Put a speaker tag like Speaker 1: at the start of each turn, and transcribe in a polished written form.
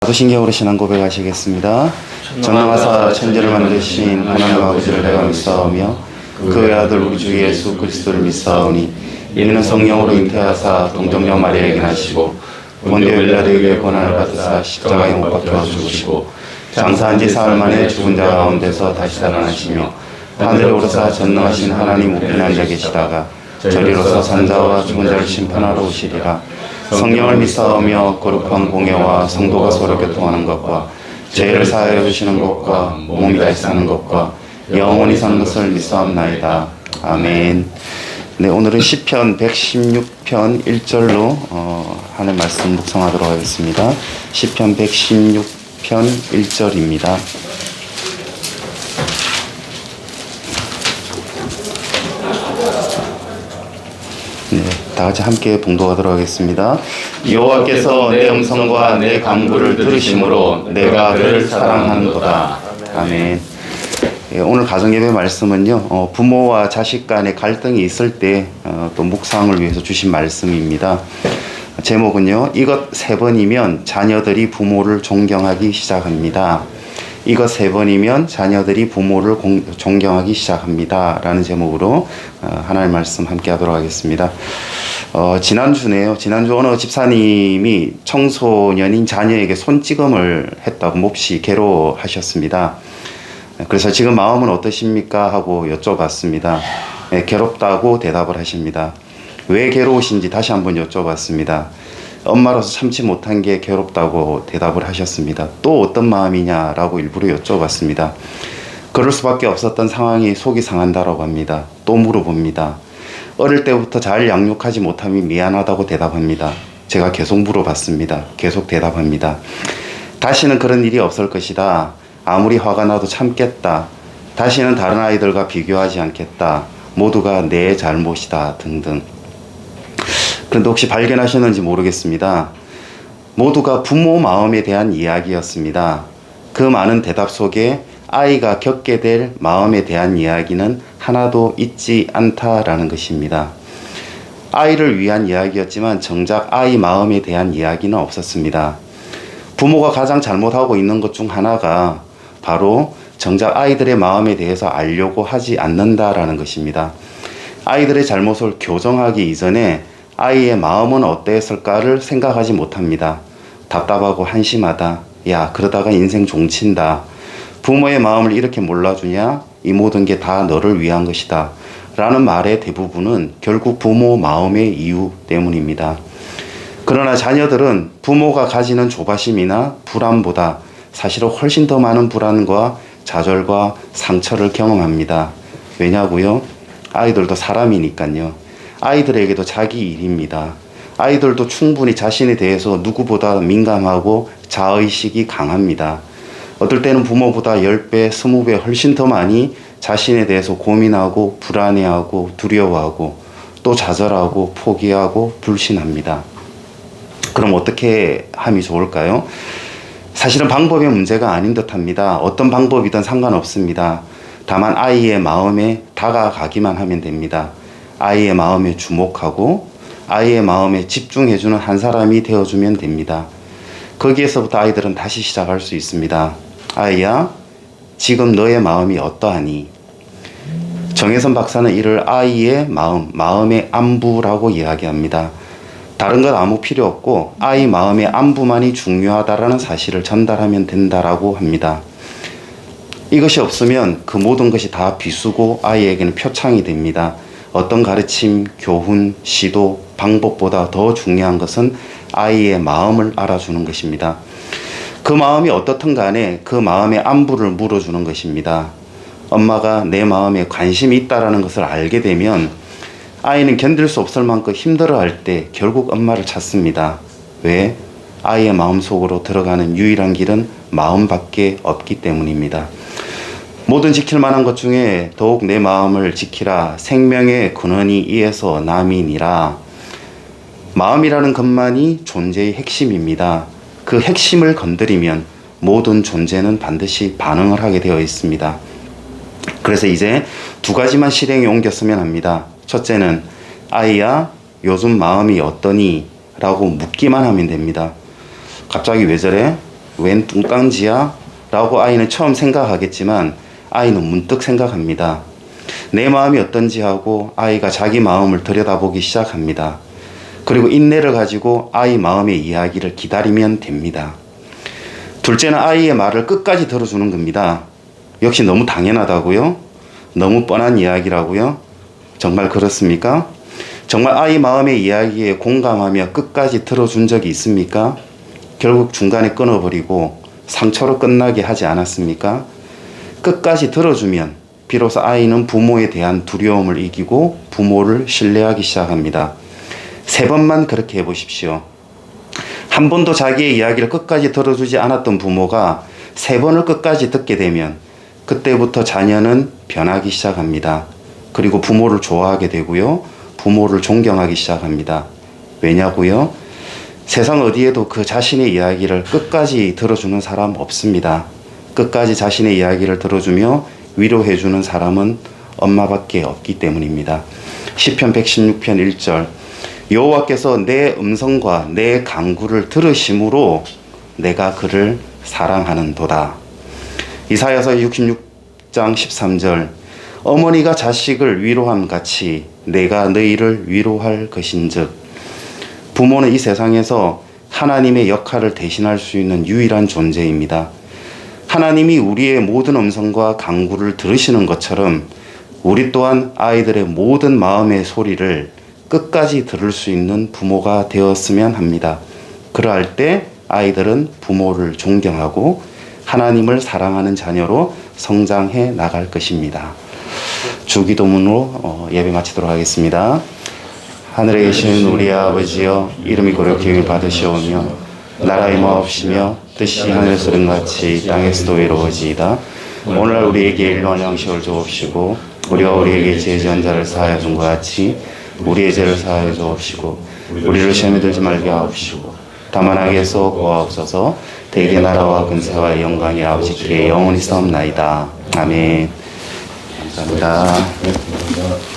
Speaker 1: 사도신경으로 신앙 고백하시겠습니다. 전능하사 천지를 만드신 하나님 아버지를 내가 믿사오며 그 외아들 우리 주 예수 그리스도를 믿사오니 이는 성령으로 잉태하사 동정녀 마리아에게 나시고 본디오 빌라도에게 고난을 받으사 십자가에 못 박혀 죽으시고 장사한 지 사흘 만에 죽은 자 가운데서 다시 살아나시며 하늘에 오르사 전능하신 하나님 우편에 앉아 계시다가 저리로서 산자와 죽은 자를 심판하러 오시리라. 성령을 믿사오며 거룩한 공예와 성도가 서로 교통하는 것과 죄를 사하여 주시는 것과 몸이 다시 사는 것과 영원히 사는 것을 믿사옵나이다. 아멘. 네, 오늘은 시편 116편 1절로 하는 말씀 묵상하도록 하겠습니다. 시편 116편 1절입니다. 네, 다 같이 함께 봉독하도록 하겠습니다. 여호와께서 내 음성과 내 간구를 들으심으로 내가 그를 사랑하는도다. 아멘. 예, 오늘 가정예배 말씀은요, 부모와 자식 간의 갈등이 있을 때 또 묵상을 위해서 주신 말씀입니다. 제목은요, 이것 3번이면 자녀들이 부모를 존경하기 시작합니다. 이것 3번이면 자녀들이 부모를 존경하기 시작합니다. 라는 제목으로 하나님의 말씀 함께 하도록 하겠습니다. 지난주 어느 집사님이 청소년인 자녀에게 손찌검을 했다고 몹시 괴로워하셨습니다. 그래서 지금 마음은 어떠십니까? 하고 여쭤봤습니다. 네, 괴롭다고 대답을 하십니다. 왜 괴로우신지 다시 한번 여쭤봤습니다. 엄마로서 참지 못한 게 괴롭다고 대답을 하셨습니다. 또 어떤 마음이냐라고 일부러 여쭤봤습니다. 그럴 수밖에 없었던 상황이 속이 상한다라고 합니다. 또 물어봅니다. 어릴 때부터 잘 양육하지 못함이 미안하다고 대답합니다. 제가 계속 물어봤습니다. 계속 대답합니다. 다시는 그런 일이 없을 것이다. 아무리 화가 나도 참겠다. 다시는 다른 아이들과 비교하지 않겠다. 모두가 내 잘못이다. 등등. 그런데 혹시 발견하셨는지 모르겠습니다. 모두가 부모 마음에 대한 이야기였습니다. 그 많은 대답 속에 아이가 겪게 될 마음에 대한 이야기는 하나도 있지 않다라는 것입니다. 아이를 위한 이야기였지만 정작 아이 마음에 대한 이야기는 없었습니다. 부모가 가장 잘못하고 있는 것 중 하나가 바로 정작 아이들의 마음에 대해서 알려고 하지 않는다라는 것입니다. 아이들의 잘못을 교정하기 이전에 아이의 마음은 어땠을까를 생각하지 못합니다. 답답하고 한심하다. 야, 그러다가 인생 종친다. 부모의 마음을 이렇게 몰라주냐? 이 모든 게 다 너를 위한 것이다. 라는 말의 대부분은 결국 부모 마음의 이유 때문입니다. 그러나 자녀들은 부모가 가지는 조바심이나 불안보다 사실은 훨씬 더 많은 불안과 좌절과 상처를 경험합니다. 왜냐고요? 아이들도 사람이니까요. 아이들에게도 자기 일입니다. 아이들도 충분히 자신에 대해서 누구보다 민감하고 자의식이 강합니다. 어떨 때는 부모보다 10배, 20배 훨씬 더 많이 자신에 대해서 고민하고 불안해하고 두려워하고 또 좌절하고 포기하고 불신합니다. 그럼 어떻게 함이 좋을까요? 사실은 방법의 문제가 아닌 듯합니다. 어떤 방법이든 상관없습니다. 다만 아이의 마음에 다가가기만 하면 됩니다. 아이의 마음에 주목하고 아이의 마음에 집중해주는 한 사람이 되어주면 됩니다. 거기에서부터 아이들은 다시 시작할 수 있습니다. 아이야, 지금 너의 마음이 어떠하니? 정혜선 박사는 이를 아이의 마음의 안부라고 이야기합니다. 다른 건 아무 필요 없고 아이 마음의 안부만이 중요하다라는 사실을 전달하면 된다라고 합니다. 이것이 없으면 그 모든 것이 다 비수고 아이에게는 표창이 됩니다. 어떤 가르침, 교훈, 시도, 방법보다 더 중요한 것은 아이의 마음을 알아주는 것입니다. 그 마음이 어떻든 간에 그 마음의 안부를 물어주는 것입니다. 엄마가 내 마음에 관심이 있다는 것을 알게 되면 아이는 견딜 수 없을 만큼 힘들어할 때 결국 엄마를 찾습니다. 왜? 아이의 마음속으로 들어가는 유일한 길은 마음밖에 없기 때문입니다. 모든 지킬 만한 것 중에 더욱 내 마음을 지키라. 생명의 근원이 이에서 남이니라. 마음이라는 것만이 존재의 핵심입니다. 그 핵심을 건드리면 모든 존재는 반드시 반응을 하게 되어 있습니다. 그래서 이제 2가지만 실행에 옮겼으면 합니다. 첫째는 아이야, 요즘 마음이 어떠니? 라고 묻기만 하면 됩니다. 갑자기 왜 저래? 웬 뚱깡지야? 라고 아이는 처음 생각하겠지만 아이는 문득 생각합니다. 내 마음이 어떤지 하고 아이가 자기 마음을 들여다보기 시작합니다. 그리고 인내를 가지고 아이 마음의 이야기를 기다리면 됩니다. 둘째는 아이의 말을 끝까지 들어주는 겁니다. 역시 너무 당연하다고요? 너무 뻔한 이야기라고요? 정말 그렇습니까? 정말 아이 마음의 이야기에 공감하며 끝까지 들어준 적이 있습니까? 결국 중간에 끊어버리고 상처로 끝나게 하지 않았습니까? 끝까지 들어주면 비로소 아이는 부모에 대한 두려움을 이기고 부모를 신뢰하기 시작합니다. 3번만 그렇게 해보십시오. 한 번도 자기의 이야기를 끝까지 들어주지 않았던 부모가 3번을 끝까지 듣게 되면 그때부터 자녀는 변하기 시작합니다. 그리고 부모를 좋아하게 되고요. 부모를 존경하기 시작합니다. 왜냐고요? 세상 어디에도 그 자신의 이야기를 끝까지 들어주는 사람 없습니다. 끝까지 자신의 이야기를 들어주며 위로해주는 사람은 엄마밖에 없기 때문입니다. 시편 116편 1절 여호와께서 내 음성과 내 간구를 들으심으로 내가 그를 사랑하는도다. 이사야서 66장 13절 어머니가 자식을 위로함 같이 내가 너희를 위로할 것인즉. 부모는 이 세상에서 하나님의 역할을 대신할 수 있는 유일한 존재입니다. 하나님이 우리의 모든 음성과 간구를 들으시는 것처럼 우리 또한 아이들의 모든 마음의 소리를 끝까지 들을 수 있는 부모가 되었으면 합니다. 그러할 때 아이들은 부모를 존경하고 하나님을 사랑하는 자녀로 성장해 나갈 것입니다. 주기도문으로 예배 마치도록 하겠습니다. 하늘에 계신 우리 아버지여, 이름이 거룩히 여김을 받으시오며 나라의 임하옵시며 뜻이 하늘에서 이룬 같이 땅에서도 이루어지이다. 오늘날 우리에게 일용할 양식을 주옵시고 우리가 우리에게 죄 지은 자를 사하여 준 것 같이 우리의 죄를 사하여 주옵시고 우리를 시험에 들지 말게 하옵시고 다만 악에서 구하옵소서. 대개 나라와 근세와 영광이 아버지께 영원히 싸움나이다. 아멘. 감사합니다.